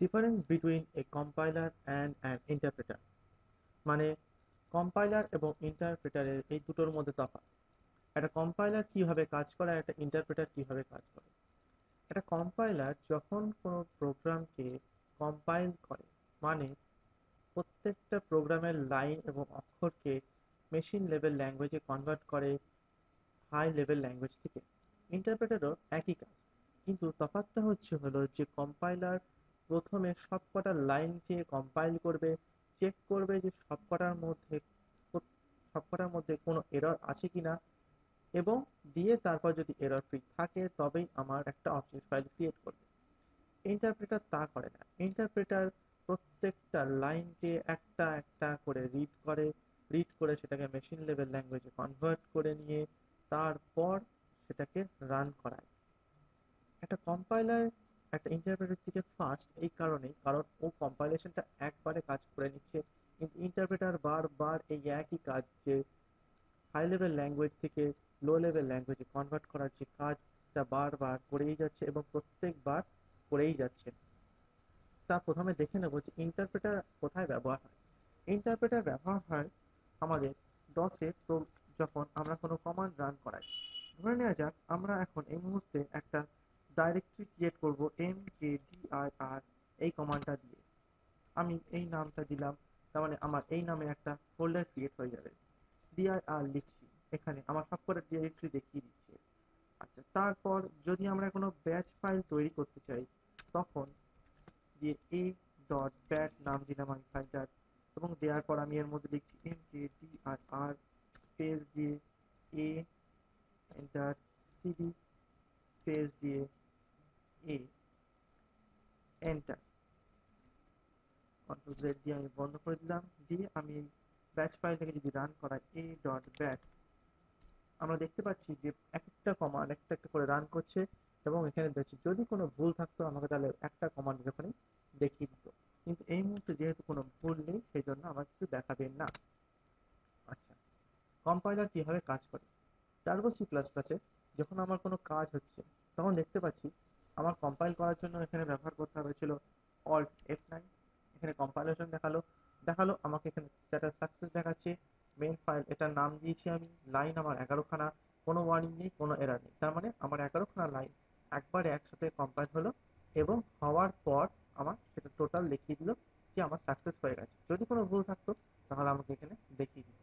Difference between A compiler and an interpreter. মানে compiler এবং ইন্টারপ্রেটারের এই দুটোর মধ্যে তফাৎ। একটা কম্পাইলার কিভাবে কাজ করে আর একটা ইন্টারপ্রেটার কিভাবে কাজ করে। একটা কম্পাইলার যখন কোনো প্রোগ্রামকে কম্পাইল করে, মানে প্রত্যেকটা প্রোগ্রামের লাইন এবং অক্ষরকে মেশিন লেভেল ল্যাঙ্গুয়েজে কনভার্ট করে হাই লেভেল ল্যাঙ্গুয়েজ থেকে। ইন্টারপ্রেটারও একই কাজ, কিন্তু তফাৎটা হলো যে কম্পাইলার প্রথমে সবকটা লাইনকে কম্পাইল করবে, চেক করবে যে সবকটার মধ্যে কোনো এরর আছে কিনা, এবং দিয়ে তারপর যদি এরর ফ্রি থাকে তবেই আমার একটা অবজেক্ট ফাইল ক্রিয়েট করবে। ইন্টারপ্রেটার তা করে না। ইন্টারপ্রেটার প্রত্যেকটা লাইনকে একটা একটা করে রিড করে সেটাকে মেশিন লেভেল ল্যাঙ্গুয়েজে কনভার্ট করে নিয়ে তারপর সেটাকে রান করায়। একটা কম্পাইলার একটা ইন্টারপ্রেটার থেকে ফাস্ট এই কারণেই, কারণ ও কম্পাইলেশনটা একবারে কাজ করে নিচ্ছে। কিন্তু ইন্টারপ্রেটার বারবার এই একই কাজ, যে হাই লেভেল ল্যাঙ্গুয়েজ থেকে লো লেভেল ল্যাঙ্গুয়েজে কনভার্ট করার যে কাজটা বারবার করেই যাচ্ছে এবং প্রত্যেকবার করেই যাচ্ছে। তা প্রথমে দেখে নেব যে ইন্টারপ্রেটার কোথায় ব্যবহার হয়। ইন্টারপ্রেটার ব্যবহার হয় আমাদের ডসে, যখন আমরা কোনো কমান্ড রান করাই। ধরে নেওয়া যাক আমরা এখন এই মুহূর্তে একটা ডাইরেক্টরি ক্রিয়েট করব mkdir এই কমান্ডটা দিয়ে। আমি এই নামটা দিলাম, তার মানে আমার এই নামে একটা ফোল্ডার ক্রিয়েট হয়ে যাবে। dir লিখছি, এখানে আমার সবকটা ডিরেক্টরি দেখিয়ে দিচ্ছে। আচ্ছা, তারপর যদি আমরা কোনো ব্যাচ ফাইল তৈরি করতে চাই, তখন দিয়ে এ ডট ব্যাট নাম দিলাম আমি ফাইলটার, এবং দেওয়ার পর আমি এর মধ্যে লিখছি mkdir স্পেস দিয়ে এ, এন্টার, সিডি স্পেস দিয়ে এ, এন্টার, কন্ট্রোল জেড দিয়ে আমি বন্ধ করে দিলাম। দিয়ে আমি এই ব্যাচ ফাইল থেকে যদি রান করাই এ ডট ব্যাট, আমরা দেখতে পাচ্ছি যে এক একটা কমান্ড একটা একটা করে রান করছে, এবং এখানে দেখছি যদি কোনো ভুল থাকতো আমাকে তাহলে একটা কমান্ড যখনই দেখিয়ে দিত। কিন্তু এই মুহূর্তে যেহেতু কোনো ভুল নেই, সেই জন্য আমার কিছু দেখাবে না। আচ্ছা, কম্পাইলার কিভাবে কাজ করে। টার্বো সি প্লাস প্লাসে যখন আমার কোনো কাজ হচ্ছে, তখন দেখতে পাচ্ছি আমার কম্পাইল করার জন্য এখানে ব্যবহার করতে হয়েছিল অল্ট F9। এখানে কম্পাইলেশন দেখালো, আমাকে এখানে স্ট্যাটাস সাকসেস দেখাচ্ছে। মেন ফাইল এটার নাম দিয়েছি আমি, লাইন আমার 11খানা, কোনো ওয়ার্নিং নেই, কোনো এরর নেই, তার মানে আমার 11খানা লাইন একবারে একসাথে কম্পাইল হলো, এবং হওয়ার পর আমার সেটা টোটাল দেখিয়ে দিল যে আমার সাকসেস হয়ে গেছে। যদি কোনো ভুল থাকতো তাহলে আমাকে এখানে দেখিয়ে দিত।